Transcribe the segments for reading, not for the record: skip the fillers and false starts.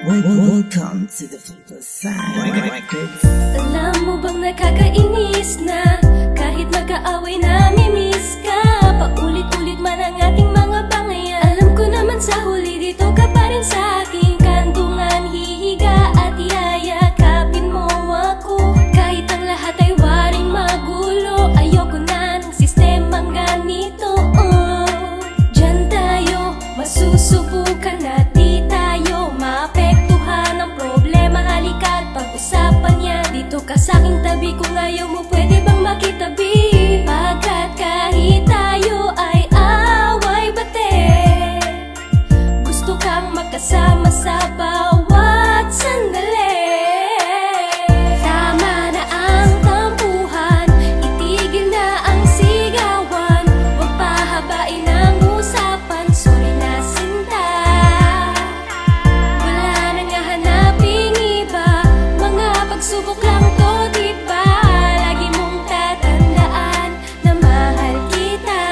Welcome to the Flipper Side Records. Alam mo bang nakakainis na kahit magkaaway namimiss ka? Paulit-ulit man ang ating mga bangayan. Alam ko naman sa huli dito ka pa rin sa aking kantungan. Hihiga at yayakapin mo ako. Kahit ang lahat ay waring magulo, ayoko na ng sistemang ganito. Diyan tayo, masusubukan na di tayo maapektuhan ng problema. Halika't pag-usapan niya. Dito ka sa aking tabi, kung ayaw mo pwede bang makitabi? Pagkat kahit tayo ay away bate, gusto kang magkasama sa bawat sandali. Tama na ang tampuhan, itigil na ang sigawan. Huwag pahabain ang usapan, sorry na sinta. Wala nang hahanaping iba, mga pagsubok lang to, diba? Lagi mong tatandaan na mahal kita.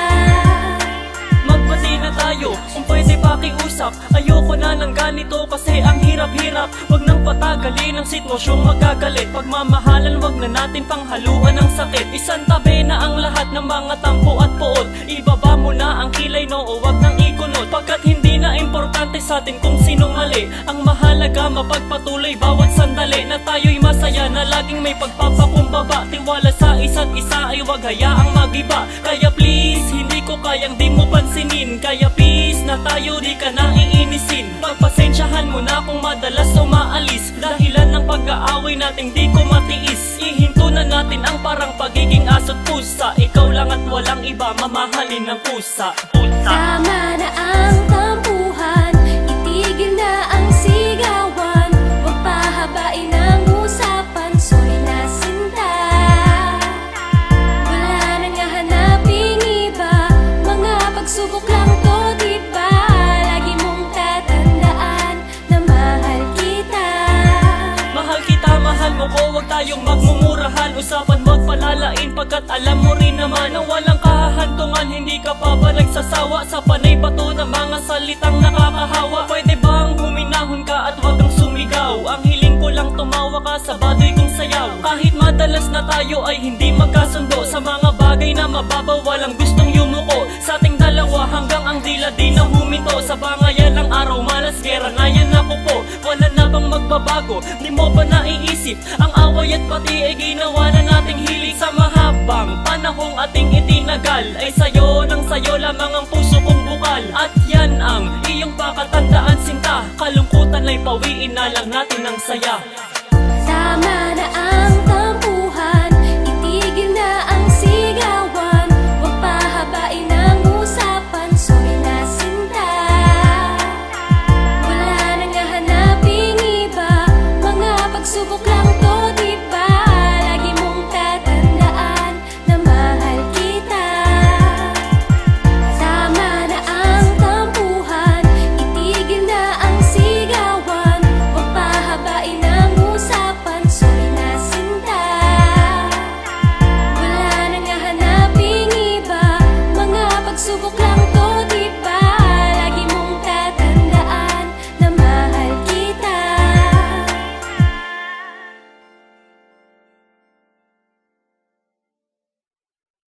Magbati na tayo, kung pwede pakiusap. Ayoko na ng ganito kasi ang hirap-hirap. Huwag nang patagalin ang sitwasyong magagalit. Pagmamahalan, wag na natin panghaluan ng sakit. Isantabi na ang lahat ng mga tampo at poot. Ibaba mo na ang kilay, no, o wag nang ikunot. Pagkat hindi na importante sa atin kung sinong mali. Ang mahalaga mapagpatuloy bawat sandali, na tayo'y masaya, na laging may pagpapakumbaba. Tiwala sa isa't isa ay wag hayaang magiba. Kaya please, hindi ko kayang di mo pansinin. Kaya please, na tayo di ka na iinisin. Pagpasensyahan mo na kung madalas umaalis. Dahilan ng pag-aaway nating di ko matiis. Ihinto na natin ang parang pagiging aso't pusa. Ikaw lang at walang iba, mamahalin ng pusa. Tama na ang tampuhan, itigil na ang sigawan. Huwag pahabain ang usapan, sorry na sinta. Wala nang hahanaping iba, mga pagsubok lang to, diba? Lagi mong tatandaan na mahal kita. Mahal kita, mahal mo ko, wag tayong magmumurahan. Usapan wag palalain, pagkat alam mo rin naman na walang kahahantungan. Hindi ka pa ba nagsasawa sa panay bato ng mga salitang nakakahawa? Pwede bang huminahon ka at wag kang sumigaw? Ang hiling ko lang tumawa ka sa baduy kong sayaw. Kahit madalas na tayo ay hindi magkasundo sa mga bagay na mababaw, walang gustong yumuko sa ating dalawa hanggang ang dila di na huminto. Sa bangayan ng araw, malas gera na yan ako po. Wala na bang magbabago? Di mo ba naiisip? Ang away at pati ay ginawa na nating hilig. Sa mahabang panahong ating itinagal ay sayo nang sayo lamang ang puso kong bukal. At yan ang iyong pakatandaan, sinta. Kalungkutan ay pawiin na lang natin ng saya.